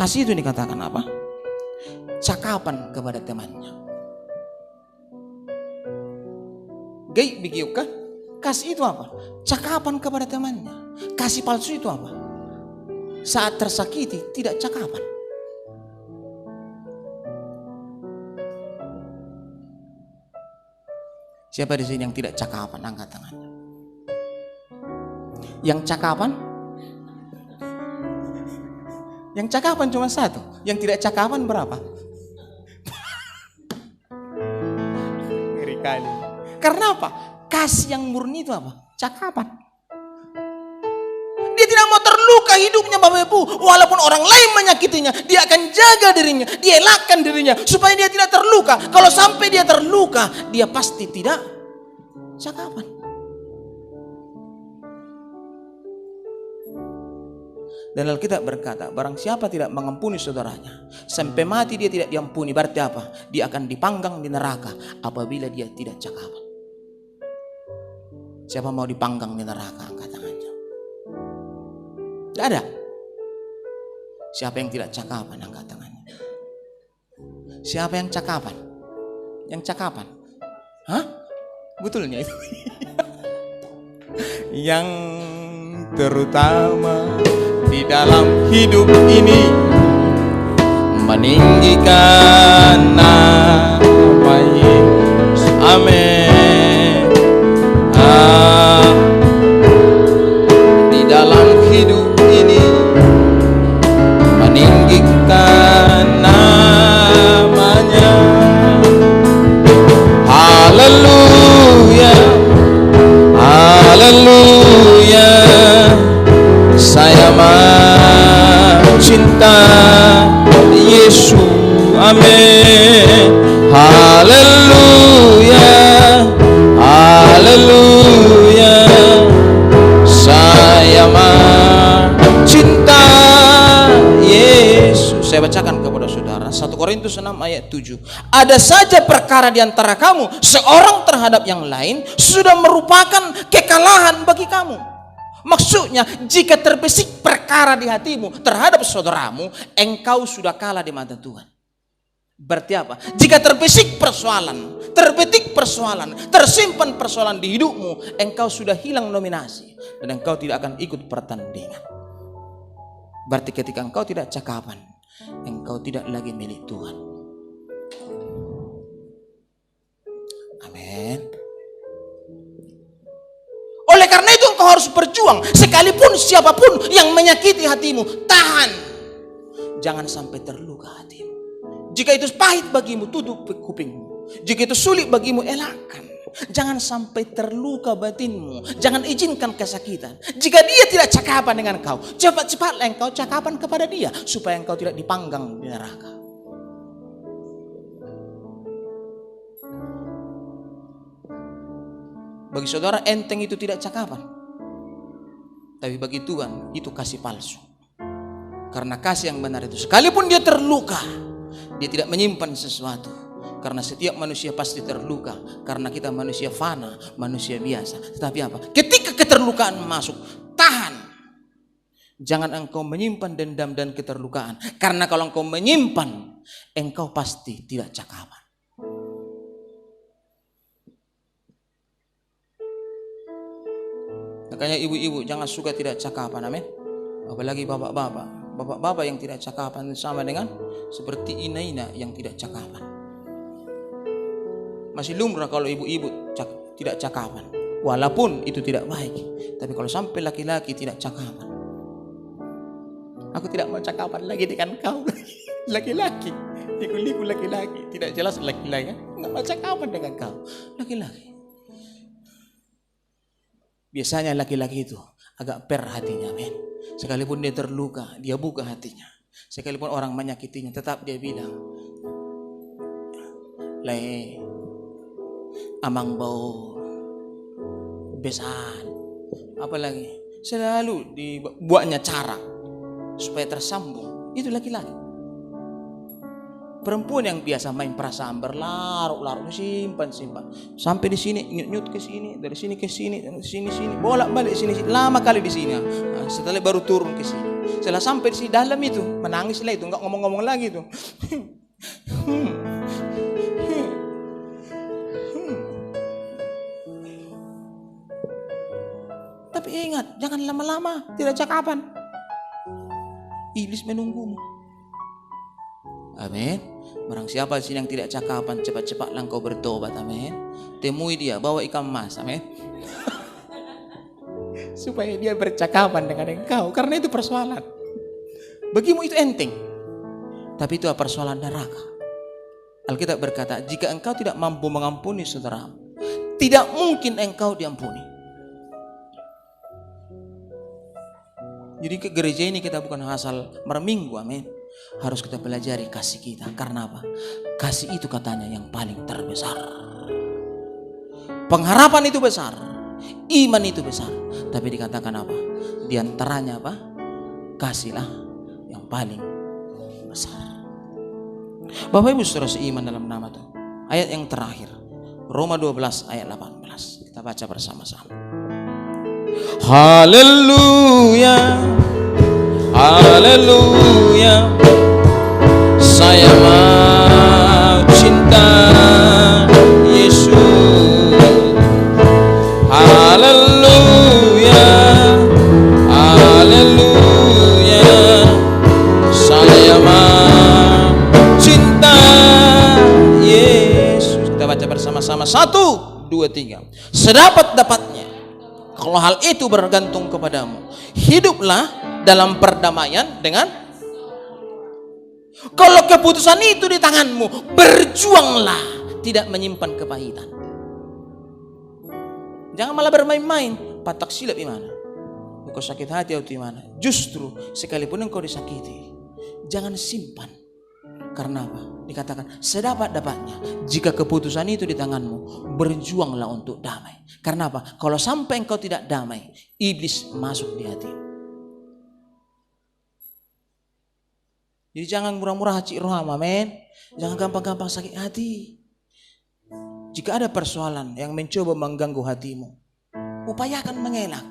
Kasih itu dikatakan apa? Cakapan kepada temannya. Gay begitu kan? Kasih itu apa? Cakapan kepada temannya. Kasih palsu itu apa? Saat tersakiti tidak cakapan. Siapa di sini yang tidak cakapan? Angkat tangannya. Yang cakapan? Yang cakapan cuma satu. Yang tidak cakapan berapa? Ngeri kali. Karena apa? Kasih yang murni itu apa? Cakapan. Dia tidak mau terluka hidupnya Bapak Ibu. Walaupun orang lain menyakitinya, dia akan jaga dirinya, dia elakkan dirinya supaya dia tidak terluka. Kalau sampai dia terluka, dia pasti tidak cakapan. Dan Alkitab berkata, barang siapa tidak mengampuni saudaranya, sampai mati dia tidak diampuni. Berarti apa? Dia akan dipanggang di neraka apabila dia tidak cakapan. Siapa mau dipanggang di neraka? Angkat tangannya. Tidak ada. Siapa yang tidak cakapan? Angkat tangannya. Siapa yang cakapan? Yang cakapan? Hah? Betulnya itu. Yang terutama di dalam hidup ini meninggikan nama Yesus. Amin. Di dalam hidup ini meninggikan namanya. Haleluya, haleluya. Saya mencinta Yesus. Amin. Haleluya, haleluya. Saya mencinta Yesus. Saya bacakan kepada saudara 1 Korintus 6 ayat 7. Ada saja perkara di antara kamu, seorang terhadap yang lain sudah merupakan kekalahan bagi kamu. Maksudnya, jika terbesit perkara di hatimu terhadap saudaramu, engkau sudah kalah di mata Tuhan. Berarti apa? Jika terbesit persoalan, terbetik persoalan, tersimpan persoalan di hidupmu, engkau sudah hilang nominasi dan engkau tidak akan ikut pertandingan. Berarti ketika engkau tidak cakapan, engkau tidak lagi milik Tuhan. Amin. Oleh karena itu engkau harus berjuang. Sekalipun siapapun yang menyakiti hatimu, tahan. Jangan sampai terluka hatimu. Jika itu pahit bagimu, tutup kupingmu. Jika itu sulit bagimu, elakkan. Jangan sampai terluka batinmu. Jangan izinkan kesakitan. Jika dia tidak cakapan dengan kau, cepat-cepatlah engkau cakapan kepada dia, supaya engkau tidak dipanggang di neraka. Bagi saudara enteng itu tidak cakapan. Tapi bagi Tuhan itu kasih palsu. Karena kasih yang benar itu, sekalipun dia terluka, dia tidak menyimpan sesuatu. Karena setiap manusia pasti terluka. Karena kita manusia fana, manusia biasa. Tetapi apa? Ketika keterlukaan masuk, tahan. Jangan engkau menyimpan dendam dan keterlukaan. Karena kalau engkau menyimpan, engkau pasti tidak cakapan. Makanya ibu-ibu jangan suka tidak cakapan, amin. Apalagi bapak-bapak. Bapak-bapak yang tidak cakapan sama dengan seperti ina-ina yang tidak cakapan. Masih lumrah kalau ibu-ibu tidak cakapan. Walaupun itu tidak baik. Tapi kalau sampai laki-laki tidak cakapan. Aku tidak mau cakapan lagi dengan kau. Laki-laki. Liku-liku laki-laki. Tidak jelas laki-laki. Nggak mau cakapan dengan kau. Laki-laki. Biasanya laki-laki itu agak per hatinya, men. Sekalipun dia terluka, dia buka hatinya. Sekalipun orang menyakitinya, tetap dia bilang, "Lai, amang bau besan." Apalagi selalu dibuatnya cara supaya tersambung. Itu laki-laki. Perempuan yang biasa main perasaan berlarut-larut, simpan. Sampai di sini, nyut ke sini, dari sini ke sini, dari sini, bolak-balik sini, lama kali di sini. Nah, setelah baru turun ke sini. Setelah sampai di sini dalam itu, menangis lah itu, enggak ngomong-ngomong lagi itu. Tapi ingat, jangan lama-lama, tidak cakapan. Iblis menunggumu. Amin. Barang siapa di sini yang tidak cakapan, cepat-cepatlah engkau bertobat. Amin. Temui dia, bawa ikan mas. Amin. Supaya dia bercakapan dengan engkau, karena itu persoalan. Bagimu itu enteng, tapi itu persoalan neraka. Alkitab berkata, jika engkau tidak mampu mengampuni saudaramu, tidak mungkin engkau diampuni. Jadi ke gereja ini kita bukan asal berminggu, amin. Harus kita pelajari kasih kita. Karena apa? Kasih itu katanya yang paling terbesar. Pengharapan itu besar, iman itu besar. Tapi dikatakan apa? Di antaranya apa? Kasihlah yang paling besar. Bapak Ibu saudara seiman dalam nama Tuhan. Ayat yang terakhir, Roma 12 ayat 18. Kita baca bersama-sama. Haleluya, haleluya, saya mau cinta Yesus. Haleluya, haleluya, saya mau cinta Yesus. Kita baca bersama-sama. 1, 2, 3. Sedapat-dapatnya, kalau hal itu bergantung kepadamu, hiduplah dalam perdamaian dengan. Kalau keputusan itu di tanganmu, berjuanglah, tidak menyimpan kepahitan. Jangan malah bermain-main, patak silap di mana? Engkau sakit hati atau di mana? Justru sekalipun engkau disakiti, jangan simpan. Karena apa? Dikatakan sedapat-dapatnya, jika keputusan itu di tanganmu, berjuanglah untuk damai. Karena apa? Kalau sampai engkau tidak damai, iblis masuk di hati. Jadi jangan murah-murah hati roham, amin. Jangan gampang-gampang sakit hati. Jika ada persoalan yang mencoba mengganggu hatimu, upayakan mengelak.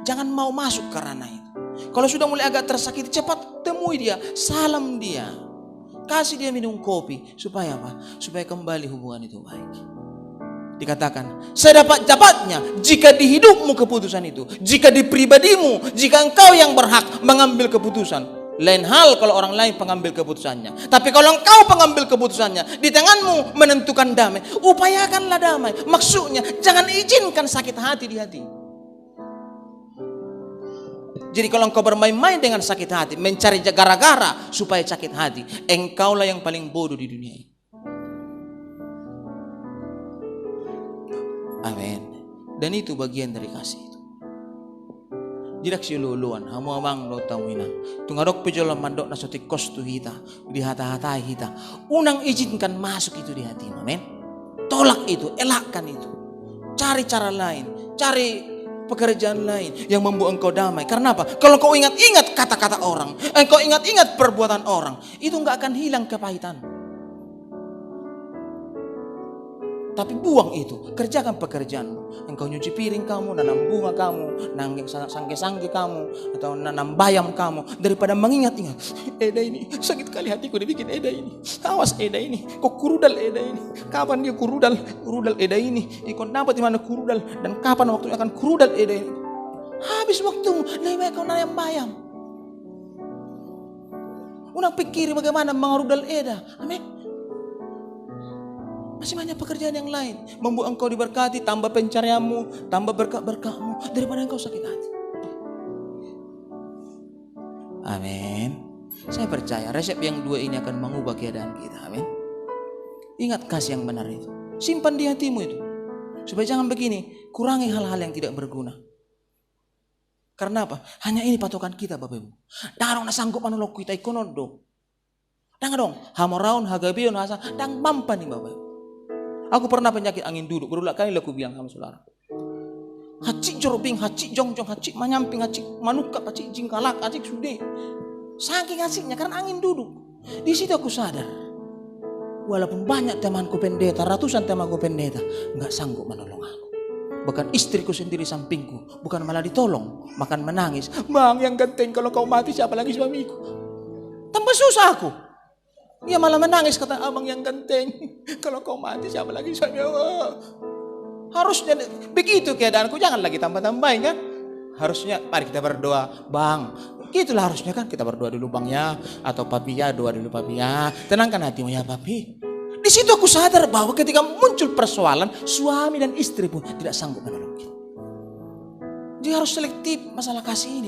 Jangan mau masuk ke ranah itu. Kalau sudah mulai agak tersakiti, cepat temui dia, salam dia. Kasih dia minum kopi. Supaya apa? Supaya kembali hubungan itu baik. Dikatakan sedapat-dapatnya, jika di hidupmu keputusan itu, jika di pribadimu, jika engkau yang berhak mengambil keputusan. Lain hal kalau orang lain pengambil keputusannya. Tapi kalau engkau pengambil keputusannya, di tanganmu menentukan damai, upayakanlah damai. Maksudnya jangan izinkan sakit hati di hati. Jadi kalau engkau bermain-main dengan sakit hati, mencari gara-gara supaya sakit hati, engkaulah yang paling bodoh di dunia ini. Amin. Dan itu bagian dari kasih itu. Jidak si luluan, hamu amang lo tamina. Tungadok pejolam mandok nasoti kostu hita, di hata-hata hita. Unang izinkan masuk itu di hati, amin. Tolak itu, elakkan itu. Cari cara lain, cari pekerjaan lain yang membuat engkau damai. Karena apa? Kalau kau ingat-ingat kata-kata orang, engkau ingat-ingat perbuatan orang, itu enggak akan hilang kepahitan. Tapi buang itu, kerjakan pekerjaanmu. Engkau nyuci piring kamu, nanam bunga kamu, nanggeng sangke-sangke kamu, atau nanam bayam kamu, daripada mengingat-ingat, Eda ini sakit kali hatiku dibikin Eda ini. Awas Eda ini, kok kurudal Eda ini. Kapan dia kurudal Eda ini? Ikut dapat di mana kurudal dan kapan waktunya akan kurudal Eda ini? Habis waktumu, lebih baik kau nanam bayam. Unang pikir bagaimana mengrudal Eda. Amin. Masih banyak pekerjaan yang lain membuat engkau diberkati, tambah pencarianmu, tambah berkat-berkatmu daripada engkau sakit hati. Amin. Saya percaya resep yang dua ini akan mengubah keadaan kita. Amin. Ingat kasih yang benar itu, simpan di hatimu itu, supaya jangan begini, kurangi hal-hal yang tidak berguna. Karena apa? Hanya ini patokan kita, Bapak Ibu. Darong na sanggup manulok kita ikonondo. Dang dong, hamoraun hagabion hasa, dang mampan nih Bapak Ibu. Aku pernah penyakit angin duduk, berulang kali aku bilang sama saudara. Hacik jorobing, hacik jongjong, hacik manyamping, hacik manuka, hacik jingkalak, hacik sude. Saking hasiknya karena angin duduk. Di situ aku sadar. Walaupun banyak temanku pendeta, ratusan temanku pendeta, nggak sanggup menolong aku. Bahkan istriku sendiri sampingku, bukan malah ditolong, makan menangis. Bang, yang ganteng, kalau kau mati siapa lagi suamiku? Tambah susah aku. Dia malah menangis, kata abang yang ganteng, kalau kau mati siapa lagi suamiku? Harusnya begitu keadaanku, jangan lagi tambah-tambahin kan. Harusnya mari kita berdoa, bang. Gitulah harusnya kan, kita berdoa dulu bang ya, atau papi ya, doa dulu papi ya, tenangkan hatimu ya papi. Di situ aku sadar bahwa ketika muncul persoalan, suami dan istri pun tidak sanggup menolong kita. Dia harus selektif masalah kasih ini,